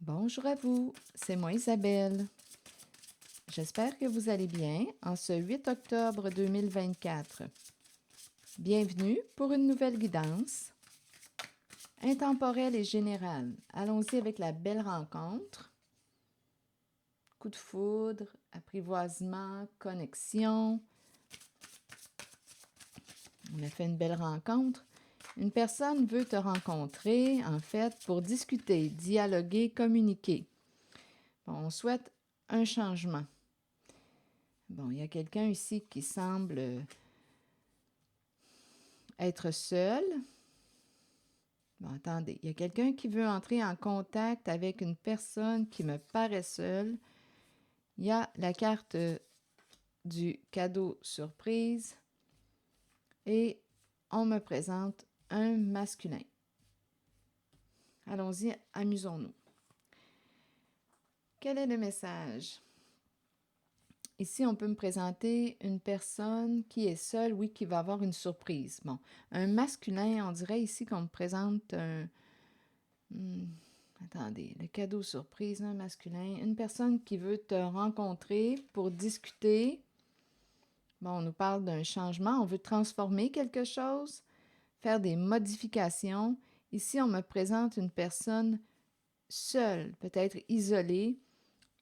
Bonjour à vous, c'est moi Isabelle. J'espère que vous allez bien en ce 8 octobre 2024. Bienvenue pour une nouvelle guidance intemporelle et générale. Allons-y avec la belle rencontre. Coup de foudre, apprivoisement, connexion. On a fait une belle rencontre. Une personne veut te rencontrer, en fait, pour discuter, dialoguer, communiquer. Bon, on souhaite un changement. Bon, il y a quelqu'un ici qui semble être seul. Bon, attendez, il y a quelqu'un qui veut entrer en contact avec une personne qui me paraît seule. Il y a la carte du cadeau surprise et on me présente un masculin. Allons-y, amusons-nous. Quel est le message? Ici, on peut me présenter une personne qui est seule, oui, qui va avoir une surprise. Bon, un masculin, on dirait ici qu'on me présente un... attendez, le cadeau surprise, un masculin, une personne qui veut te rencontrer pour discuter. Bon, on nous parle d'un changement, on veut transformer quelque chose, faire des modifications. Ici, on me présente une personne seule, peut-être isolée.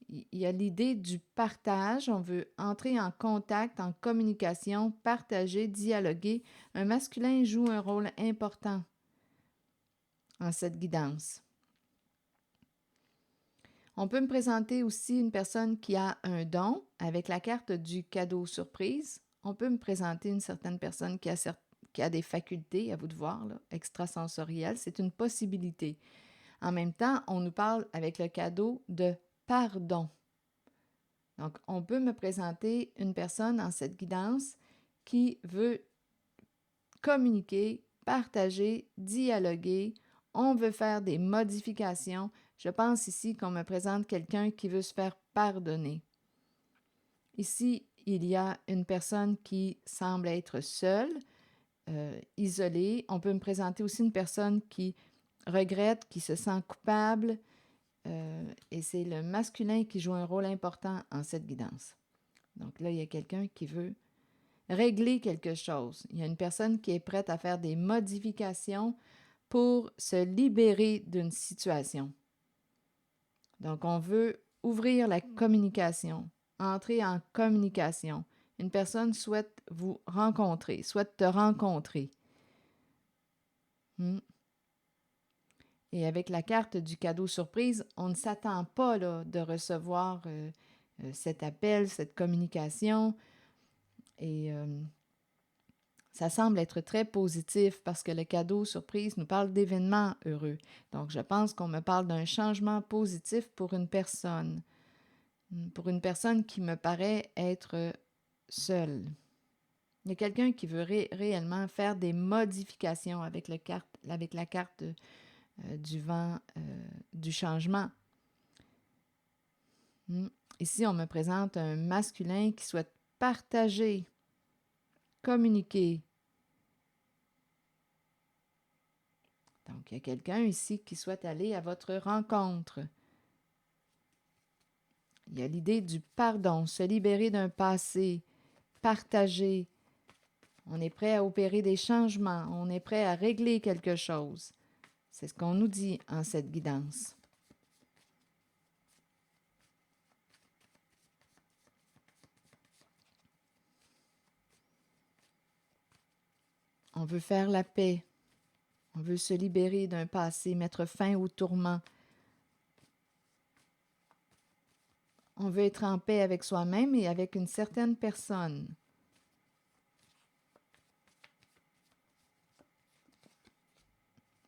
Il y a l'idée du partage, on veut entrer en contact, en communication, partager, dialoguer. Un masculin joue un rôle important en cette guidance. On peut me présenter aussi une personne qui a un don avec la carte du cadeau surprise. On peut me présenter une certaine personne qui a des facultés, à vous de voir, là, extrasensorielles. C'est une possibilité. En même temps, on nous parle avec le cadeau de pardon. Donc, on peut me présenter une personne en cette guidance qui veut communiquer, partager, dialoguer. On veut faire des modifications. Je pense ici qu'on me présente quelqu'un qui veut se faire pardonner. Ici, il y a une personne qui semble être seule, isolée. On peut me présenter aussi une personne qui regrette, qui se sent coupable. Et c'est le masculin qui joue un rôle important en cette guidance. Donc là, il y a quelqu'un qui veut régler quelque chose. Il y a une personne qui est prête à faire des modifications pour se libérer d'une situation. Donc, on veut ouvrir la communication, entrer en communication. Une personne souhaite vous rencontrer, souhaite te rencontrer. Et avec la carte du cadeau surprise, on ne s'attend pas là, de recevoir cet appel, cette communication. Et ça semble être très positif parce que le cadeau surprise nous parle d'événements heureux. Donc, je pense qu'on me parle d'un changement positif pour une personne qui me paraît être seule. Il y a quelqu'un qui veut réellement faire des modifications avec la carte du vent du changement. Ici, on me présente un masculin qui souhaite partager, communiquer. Donc, il y a quelqu'un ici qui souhaite aller à votre rencontre. Il y a l'idée du pardon, se libérer d'un passé, partager. On est prêt à opérer des changements, on est prêt à régler quelque chose. C'est ce qu'on nous dit en cette guidance. On veut faire la paix. On veut se libérer d'un passé, mettre fin au tourment. On veut être en paix avec soi-même et avec une certaine personne.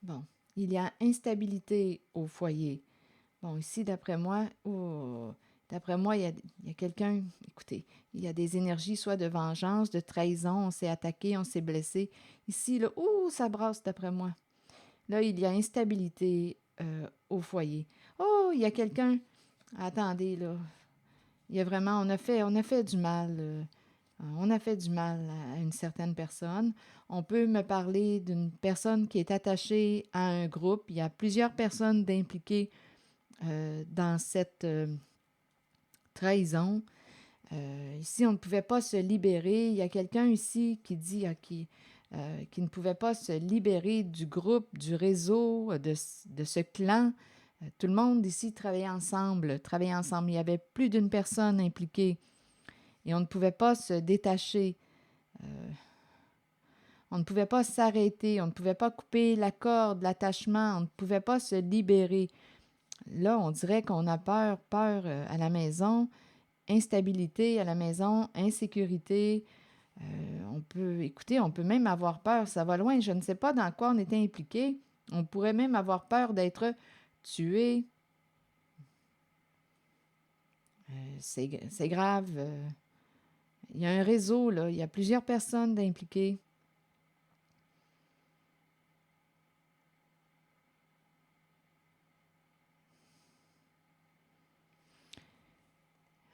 Bon, il y a instabilité au foyer. Bon, ici, d'après moi, il y a quelqu'un, écoutez, il y a des énergies soit de vengeance, de trahison, on s'est attaqué, on s'est blessé. Ici, là, ça brasse d'après moi. Là, il y a instabilité au foyer. Oh, il y a quelqu'un, attendez, là, il y a vraiment, on a fait du mal. On a fait du mal à une certaine personne. On peut me parler d'une personne qui est attachée à un groupe. Il y a plusieurs personnes impliquées dans cette trahison. Ici, on ne pouvait pas se libérer. Il y a quelqu'un ici qui dit qui ne pouvait pas se libérer du groupe, du réseau, de ce clan. Tout le monde ici travaillait ensemble, travaillait ensemble. Il y avait plus d'une personne impliquée et on ne pouvait pas se détacher. On ne pouvait pas s'arrêter, on ne pouvait pas couper la corde, l'attachement, on ne pouvait pas se libérer. Là, on dirait qu'on a peur, peur à la maison, instabilité à la maison, insécurité. On peut même avoir peur, ça va loin, je ne sais pas dans quoi on était impliqué. On pourrait même avoir peur d'être tué. C'est grave. Il y a un réseau, là, il y a plusieurs personnes impliquées.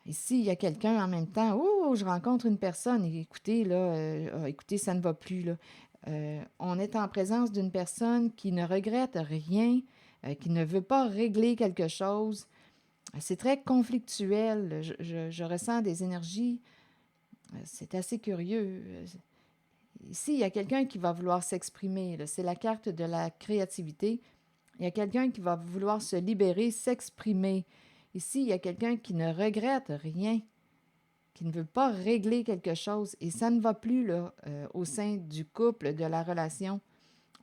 Ici, il y a quelqu'un en même temps. Oh, je rencontre une personne. Et écoutez, là, écoutez, ça ne va plus, là. On est en présence d'une personne qui ne regrette rien, qui ne veut pas régler quelque chose. C'est très conflictuel. Je ressens des énergies. C'est assez curieux. Ici, il y a quelqu'un qui va vouloir s'exprimer. C'est la carte de la créativité. Il y a quelqu'un qui va vouloir se libérer, s'exprimer. Ici, il y a quelqu'un qui ne regrette rien, qui ne veut pas régler quelque chose. Et ça ne va plus là, au sein du couple, de la relation.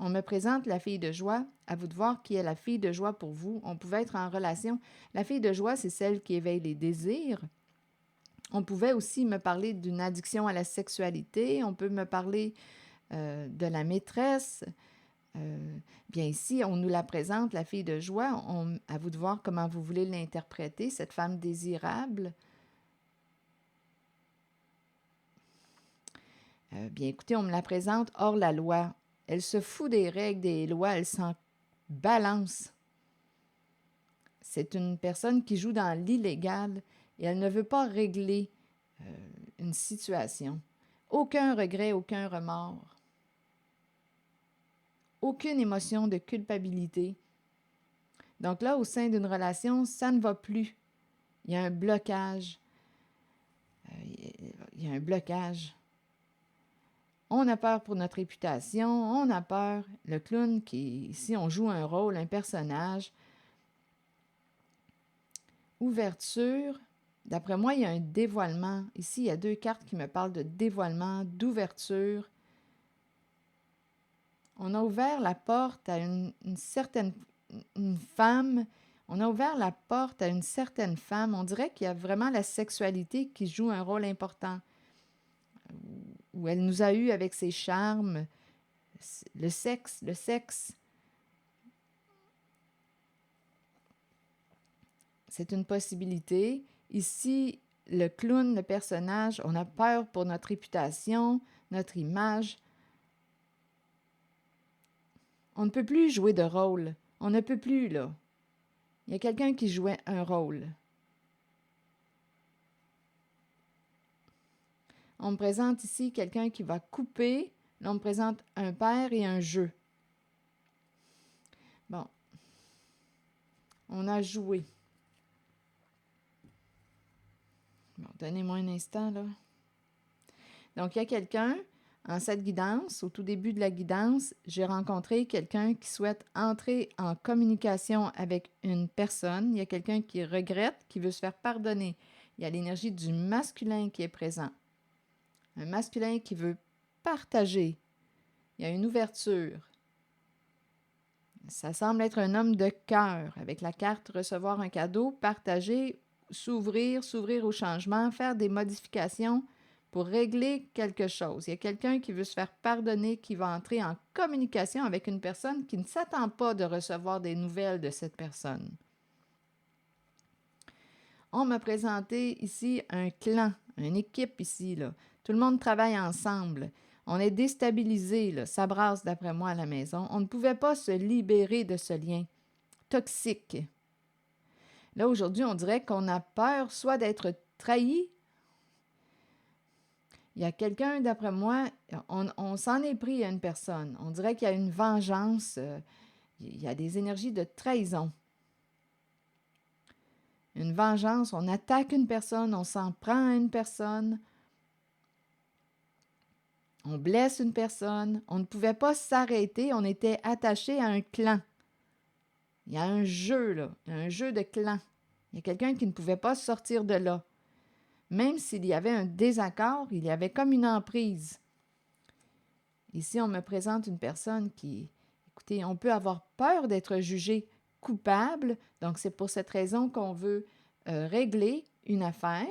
On me présente la fille de joie. À vous de voir qui est la fille de joie pour vous. On pouvait être en relation. La fille de joie, c'est celle qui éveille les désirs. On pouvait aussi me parler d'une addiction à la sexualité. On peut me parler de la maîtresse. Bien ici, on nous la présente, la fille de joie. À vous de voir comment vous voulez l'interpréter, cette femme désirable. Bien écoutez, on me la présente hors la loi. Elle se fout des règles, des lois, elle s'en balance. C'est une personne qui joue dans l'illégal et elle ne veut pas régler une situation. Aucun regret, aucun remords. Aucune émotion de culpabilité. Donc là, au sein d'une relation, ça ne va plus. Il y a un blocage. Il y a un blocage. On a peur pour notre réputation, on a peur. Le clown, ici, on joue un rôle, un personnage. Ouverture. D'après moi, il y a un dévoilement. Ici, il y a 2 cartes qui me parlent de dévoilement, d'ouverture. On a ouvert la porte à une certaine une femme. On a ouvert la porte à une certaine femme. On dirait qu'il y a vraiment la sexualité qui joue un rôle important. Où elle nous a eu avec ses charmes. Le sexe. C'est une possibilité. Ici, le clown, le personnage, on a peur pour notre réputation, notre image. On ne peut plus jouer de rôle. On ne peut plus, là. Il y a quelqu'un qui jouait un rôle. On me présente ici quelqu'un qui va couper. Là, on me présente un père et un jeu. Bon. On a joué. Bon, donnez-moi un instant, là. Donc, il y a quelqu'un, en cette guidance, au tout début de la guidance, j'ai rencontré quelqu'un qui souhaite entrer en communication avec une personne. Il y a quelqu'un qui regrette, qui veut se faire pardonner. Il y a l'énergie du masculin qui est présent. Un masculin qui veut partager. Il y a une ouverture. Ça semble être un homme de cœur, avec la carte recevoir un cadeau, partager, s'ouvrir au changement, faire des modifications pour régler quelque chose. Il y a quelqu'un qui veut se faire pardonner, qui va entrer en communication avec une personne qui ne s'attend pas de recevoir des nouvelles de cette personne. On m'a présenté ici un clan, une équipe ici, là. Tout le monde travaille ensemble. On est déstabilisé, là. Ça brasse d'après moi à la maison. On ne pouvait pas se libérer de ce lien toxique. Là, aujourd'hui, on dirait qu'on a peur soit d'être trahi. Il y a quelqu'un, d'après moi, on s'en est pris à une personne. On dirait qu'il y a une vengeance. Il y a des énergies de trahison. une vengeance, on attaque une personne, on s'en prend à une personne, on blesse une personne, on ne pouvait pas s'arrêter, on était attaché à un clan. Il y a un jeu, là, un jeu de clan. Il y a quelqu'un qui ne pouvait pas sortir de là. Même s'il y avait un désaccord, il y avait comme une emprise. Ici, on me présente une personne qui, écoutez, on peut avoir peur d'être jugé coupable, donc c'est pour cette raison qu'on veut régler une affaire.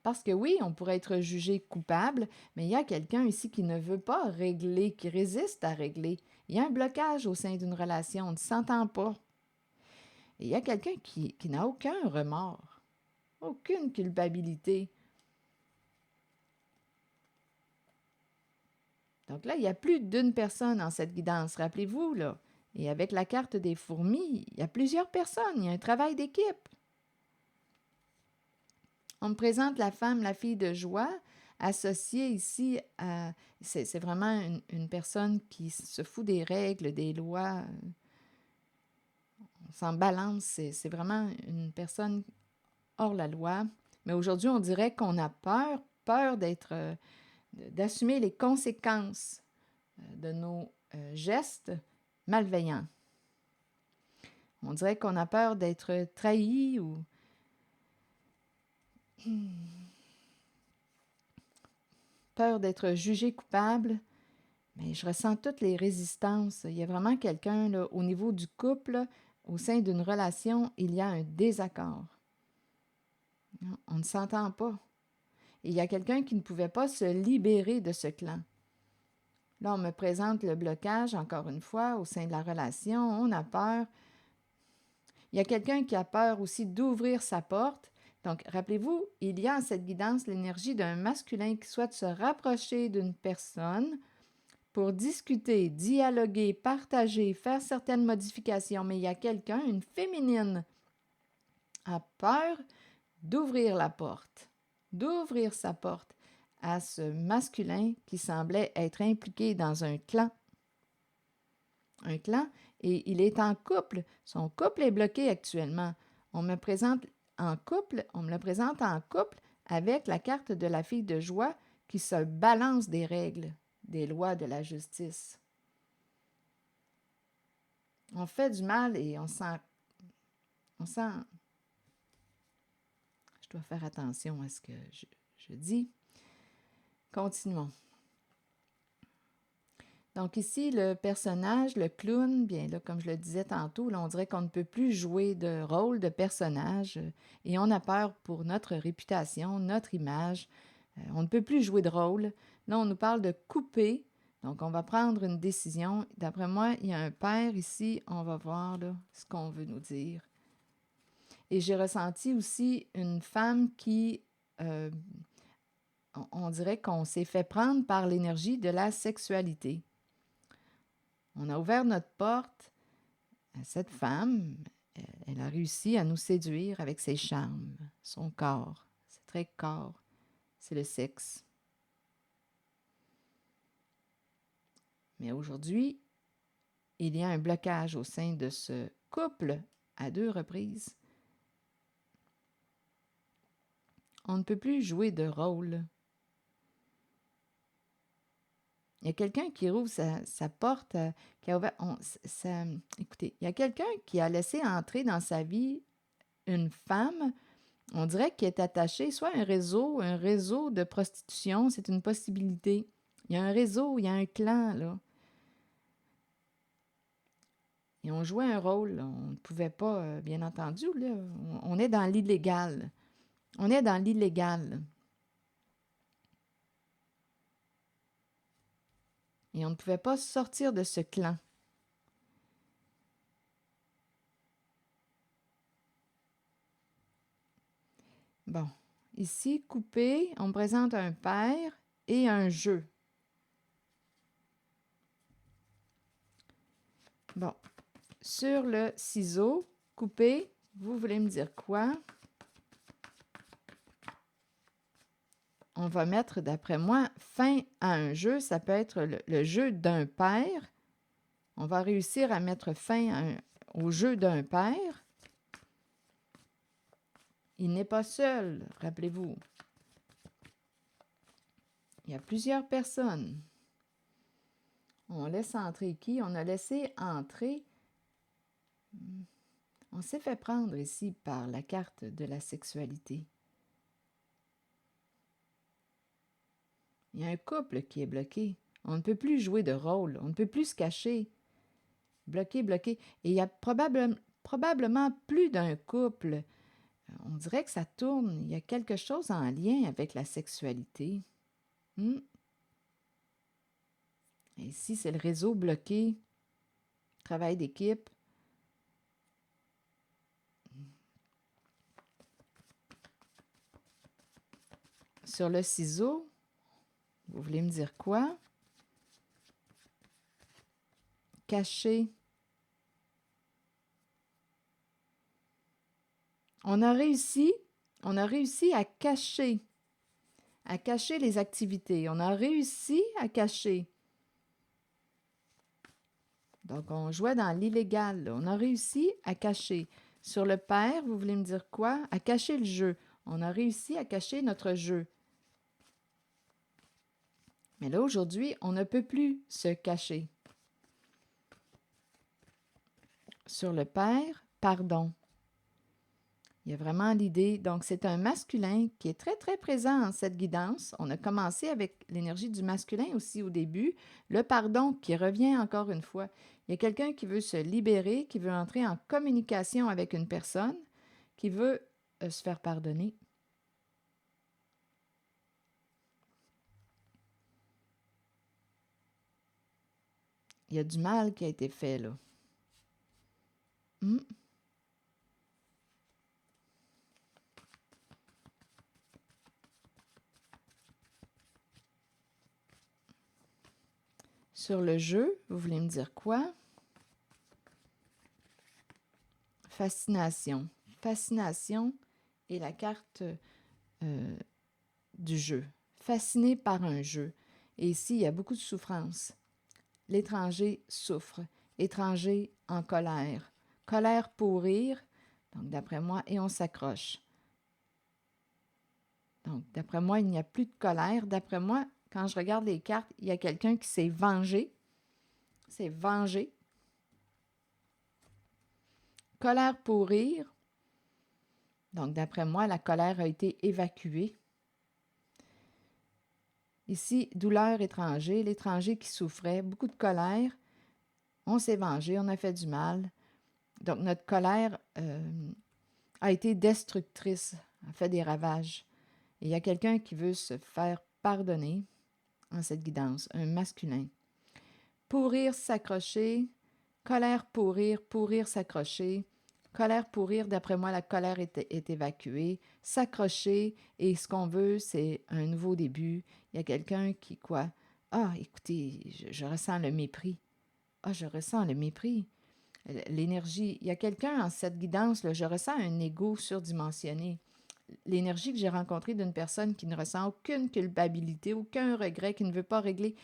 Parce que oui, on pourrait être jugé coupable, mais il y a quelqu'un ici qui ne veut pas régler, qui résiste à régler. Il y a un blocage au sein d'une relation, on ne s'entend pas. Et il y a quelqu'un qui n'a aucun remords, aucune culpabilité. Donc là, il y a plus d'une personne en cette guidance, rappelez-vous, là. Et avec la carte des fourmis, il y a plusieurs personnes, il y a un travail d'équipe. On me présente la femme, la fille de joie, associée ici à... C'est vraiment une personne qui se fout des règles, des lois. On s'en balance, c'est vraiment une personne hors la loi. Mais aujourd'hui, on dirait qu'on a peur d'assumer les conséquences de nos gestes malveillants. On dirait qu'on a peur d'être trahi ou peur d'être jugé coupable. Mais je ressens toutes les résistances. Il y a vraiment quelqu'un, là, au niveau du couple, au sein d'une relation, il y a un désaccord. Non, on ne s'entend pas. Et il y a quelqu'un qui ne pouvait pas se libérer de ce clan. Là, on me présente le blocage, encore une fois, au sein de la relation. On a peur. Il y a quelqu'un qui a peur aussi d'ouvrir sa porte. Donc, rappelez-vous, il y a en cette guidance l'énergie d'un masculin qui souhaite se rapprocher d'une personne pour discuter, dialoguer, partager, faire certaines modifications. Mais il y a quelqu'un, une féminine, a peur d'ouvrir la porte, d'ouvrir sa porte à ce masculin qui semblait être impliqué dans un clan. Un clan, et il est en couple. Son couple est bloqué actuellement. On me le présente en couple avec la carte de la fille de joie qui se balance des règles, des lois de la justice. On fait du mal et on sent... Je dois faire attention à ce que je dis. Continuons. Donc ici, le personnage, le clown, bien là, comme je le disais tantôt, là, on dirait qu'on ne peut plus jouer de rôle de personnage et on a peur pour notre réputation, notre image. On ne peut plus jouer de rôle. Là, on nous parle de couper. Donc, on va prendre une décision. D'après moi, il y a un père ici. On va voir là, ce qu'on veut nous dire. Et j'ai ressenti aussi une femme qui, on dirait qu'on s'est fait prendre par l'énergie de la sexualité. On a ouvert notre porte à cette femme. Elle a réussi à nous séduire avec ses charmes, son corps. C'est très corps. C'est le sexe. Mais aujourd'hui, il y a un blocage au sein de ce couple à 2 reprises. On ne peut plus jouer de rôle. Il y a quelqu'un qui rouvre sa porte, qui a ouvert... écoutez, il y a quelqu'un qui a laissé entrer dans sa vie une femme, on dirait qui est attachée soit à un réseau de prostitution, c'est une possibilité. Il y a un réseau, il y a un clan, là. Et on jouait un rôle, là. On ne pouvait pas, bien entendu, là. On est dans l'illégal. On est dans l'illégal. Et on ne pouvait pas sortir de ce clan. Bon, ici, coupé, on me présente un père et un jeu. Bon, sur le ciseau, coupé, vous voulez me dire quoi? On va mettre, d'après moi, fin à un jeu. Ça peut être le jeu d'un père. On va réussir à mettre fin au jeu d'un père. Il n'est pas seul, rappelez-vous. Il y a plusieurs personnes. On laisse entrer qui? On a laissé entrer... On s'est fait prendre ici par la carte de la sexualité. Il y a un couple qui est bloqué. On ne peut plus jouer de rôle. On ne peut plus se cacher. Bloqué, bloqué. Et il y a probablement plus d'un couple. On dirait que ça tourne. Il y a quelque chose en lien avec la sexualité. Et ici, c'est le réseau bloqué. Travail d'équipe. Sur le ciseau, vous voulez me dire quoi? Caché. On a réussi à cacher les activités. On a réussi à cacher. Donc, on jouait dans l'illégal. On a réussi à cacher. Sur le père, vous voulez me dire quoi? À cacher le jeu. On a réussi à cacher notre jeu. Mais là, aujourd'hui, on ne peut plus se cacher. Sur le père, pardon. Il y a vraiment l'idée, donc c'est un masculin qui est très, très présent en cette guidance. On a commencé avec l'énergie du masculin aussi au début. Le pardon qui revient encore une fois. Il y a quelqu'un qui veut se libérer, qui veut entrer en communication avec une personne, qui veut se faire pardonner. Il y a du mal qui a été fait là. Sur le jeu, vous voulez me dire quoi? Fascination. Fascination est la carte du jeu. Fasciné par un jeu. Et ici, il y a beaucoup de souffrance. L'étranger souffre. Étranger en colère. Colère pour rire. Donc, d'après moi, et on s'accroche. Donc, d'après moi, il n'y a plus de colère. D'après moi, quand je regarde les cartes, il y a quelqu'un qui s'est vengé. C'est vengé. Colère pour rire. Donc, d'après moi, la colère a été évacuée. Ici, douleur étranger, l'étranger qui souffrait, beaucoup de colère. On s'est vengé, on a fait du mal. Donc, notre colère a été destructrice, a fait des ravages. Et il y a quelqu'un qui veut se faire pardonner en cette guidance, un masculin. Pourrir, s'accrocher, colère, pourrir, s'accrocher. Colère, pourrir, d'après moi, la colère est évacuée. S'accrocher, et ce qu'on veut, c'est un nouveau début. Il y a quelqu'un qui, quoi? Ah, écoutez, je ressens le mépris. Ah, je ressens le mépris. L'énergie, il y a quelqu'un en cette guidance, là, je ressens un ego surdimensionné. L'énergie que j'ai rencontrée d'une personne qui ne ressent aucune culpabilité, aucun regret, qui ne veut pas régler.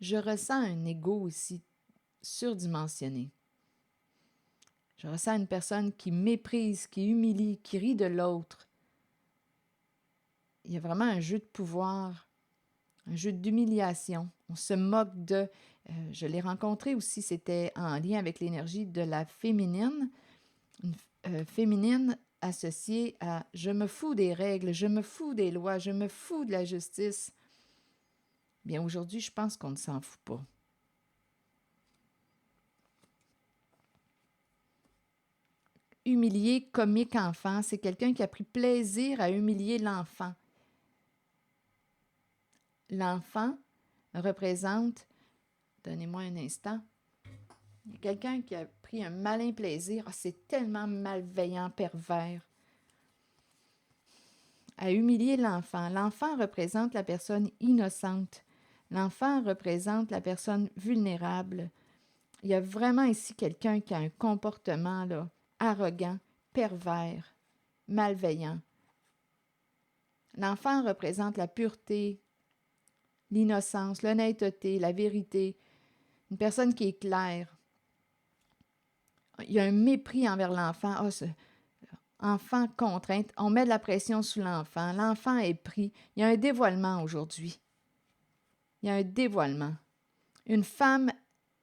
Je ressens un ego ici surdimensionné. Je ressens une personne qui méprise, qui humilie, qui rit de l'autre. Il y a vraiment un jeu de pouvoir, un jeu d'humiliation. On se moque de... je l'ai rencontré aussi, c'était en lien avec l'énergie de la féminine. Une féminine associée à « je me fous des règles, je me fous des lois, je me fous de la justice ». Bien, aujourd'hui, je pense qu'on ne s'en fout pas. Humilier, comique enfant, c'est quelqu'un qui a pris plaisir à humilier l'enfant. L'enfant représente, donnez-moi un instant, il y a quelqu'un qui a pris un malin plaisir, c'est tellement malveillant, pervers, à humilier l'enfant. L'enfant représente la personne innocente. L'enfant représente la personne vulnérable. Il y a vraiment ici quelqu'un qui a un comportement là, arrogant, pervers, malveillant. L'enfant représente la pureté, l'innocence, l'honnêteté, la vérité. Une personne qui est claire. Il y a un mépris envers l'enfant. Enfant contrainte, on met de la pression sur l'enfant. L'enfant est pris. Il y a un dévoilement aujourd'hui. Il y a un dévoilement. Une femme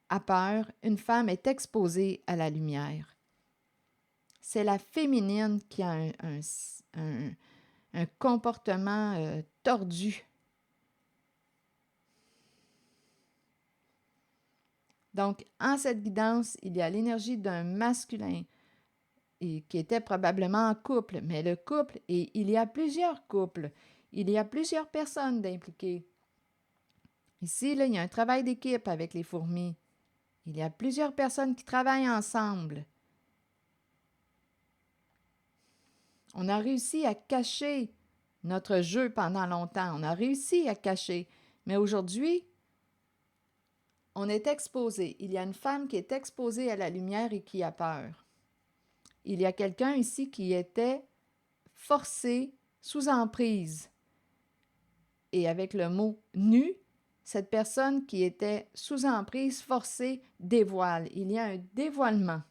a peur, une femme est exposée à la lumière. C'est la féminine qui a un comportement tordu. Donc, en cette guidance, il y a l'énergie d'un masculin et qui était probablement en couple, mais le couple, et il y a plusieurs couples, il y a plusieurs personnes d'impliquées. Ici, là, il y a un travail d'équipe avec les fourmis. Il y a plusieurs personnes qui travaillent ensemble. On a réussi à cacher notre jeu pendant longtemps. On a réussi à cacher. Mais aujourd'hui, on est exposé. Il y a une femme qui est exposée à la lumière et qui a peur. Il y a quelqu'un ici qui était forcé, sous emprise. Et avec le mot « nu », cette personne qui était sous emprise, forcée, dévoile. Il y a un dévoilement.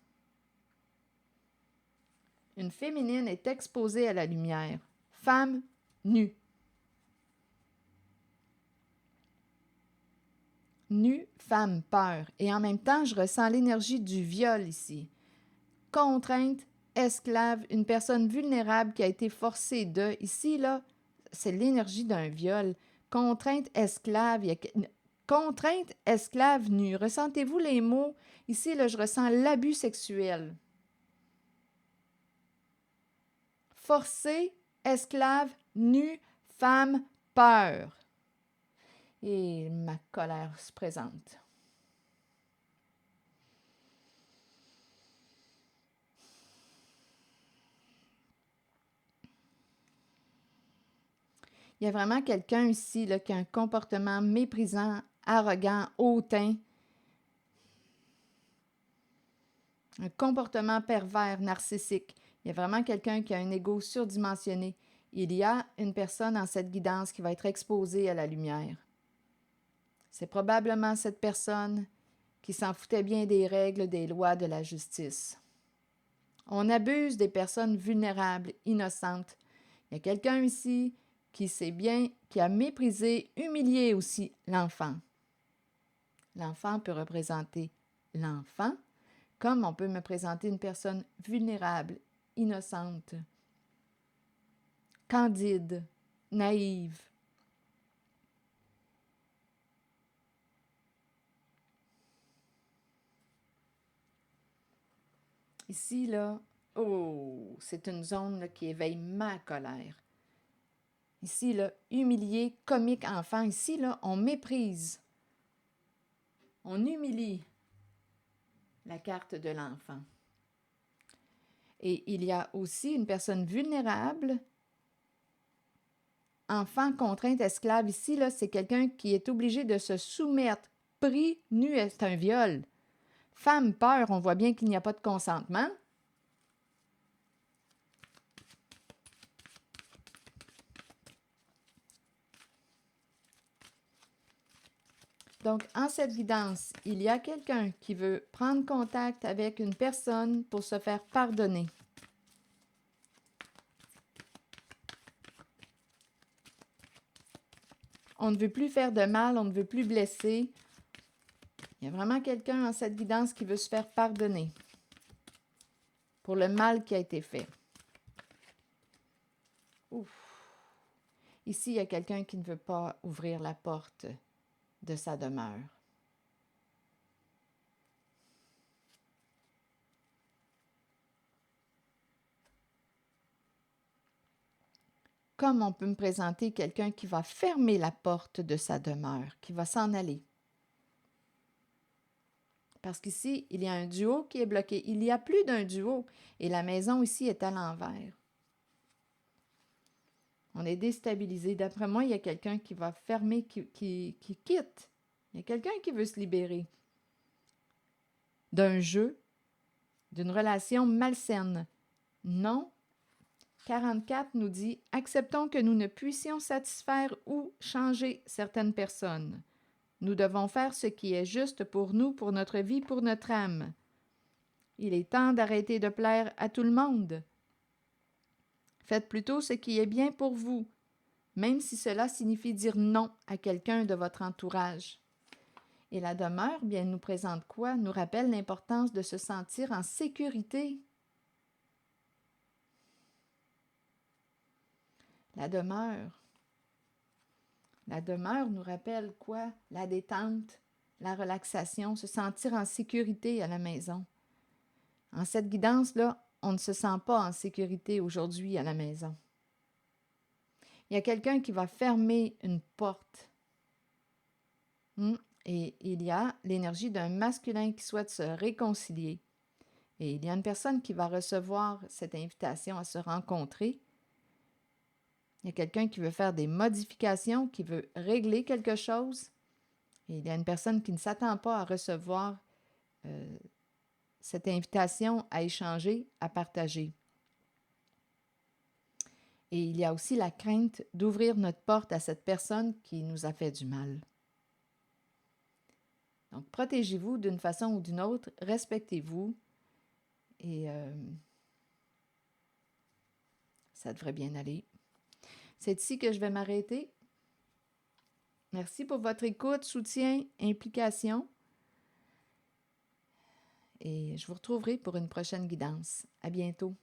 Une féminine est exposée à la lumière. Femme nue. Nue, femme, peur. Et en même temps, je ressens l'énergie du viol ici. Contrainte, esclave, une personne vulnérable qui a été forcée de... Ici, là, c'est l'énergie d'un viol. Contrainte, esclave. Contrainte, esclave, nue. Ressentez-vous les mots? Ici, là, je ressens l'abus sexuel. Forcé, esclave, nu, femme, peur. Et ma colère se présente. Il y a vraiment quelqu'un ici là, qui a un comportement méprisant, arrogant, hautain. Un comportement pervers, narcissique. Il y a vraiment quelqu'un qui a un ego surdimensionné. Il y a une personne en cette guidance qui va être exposée à la lumière. C'est probablement cette personne qui s'en foutait bien des règles, des lois de la justice. On abuse des personnes vulnérables, innocentes. Il y a quelqu'un ici qui sait bien, qui a méprisé, humilié aussi l'enfant. L'enfant peut représenter l'enfant, comme on peut me présenter une personne vulnérable, innocente, candide, naïve. Ici, là, oh, c'est une zone là, qui éveille ma colère. Ici, là, humilié, comique enfant. Ici, là, on méprise. On humilie la carte de l'enfant. Et il y a aussi une personne vulnérable, enfant, contrainte, esclave. Ici, là, c'est quelqu'un qui est obligé de se soumettre. Pris, nu, c'est un viol. Femme, peur, on voit bien qu'il n'y a pas de consentement. Donc, en cette guidance, il y a quelqu'un qui veut prendre contact avec une personne pour se faire pardonner. On ne veut plus faire de mal, on ne veut plus blesser. Il y a vraiment quelqu'un en cette guidance qui veut se faire pardonner pour le mal qui a été fait. Ouf. Ici, il y a quelqu'un qui ne veut pas ouvrir la porte de sa demeure. Comme on peut me présenter quelqu'un qui va fermer la porte de sa demeure, qui va s'en aller. Parce qu'ici, il y a un duo qui est bloqué. Il y a plus d'un duo et la maison ici est à l'envers. On est déstabilisé. D'après moi, il y a quelqu'un qui va fermer, qui quitte. Il y a quelqu'un qui veut se libérer d'un jeu, d'une relation malsaine. Non. 44 nous dit « Acceptons que nous ne puissions satisfaire ou changer certaines personnes. Nous devons faire ce qui est juste pour nous, pour notre vie, pour notre âme. Il est temps d'arrêter de plaire à tout le monde. Faites plutôt ce qui est bien pour vous, même si cela signifie dire non à quelqu'un de votre entourage. Et la demeure, bien, nous présente quoi? Nous rappelle l'importance de se sentir en sécurité. La demeure. La demeure nous rappelle quoi? La détente, la relaxation, se sentir en sécurité à la maison. En cette guidance-là, on ne se sent pas en sécurité aujourd'hui à la maison. Il y a quelqu'un qui va fermer une porte. Et il y a l'énergie d'un masculin qui souhaite se réconcilier. Et il y a une personne qui va recevoir cette invitation à se rencontrer. Il y a quelqu'un qui veut faire des modifications, qui veut régler quelque chose. Et il y a une personne qui ne s'attend pas à recevoir cette invitation à échanger, à partager. Et il y a aussi la crainte d'ouvrir notre porte à cette personne qui nous a fait du mal. Donc, protégez-vous d'une façon ou d'une autre, respectez-vous et ça devrait bien aller. C'est ici que je vais m'arrêter. Merci pour votre écoute, soutien, implication. Et je vous retrouverai pour une prochaine guidance. À bientôt.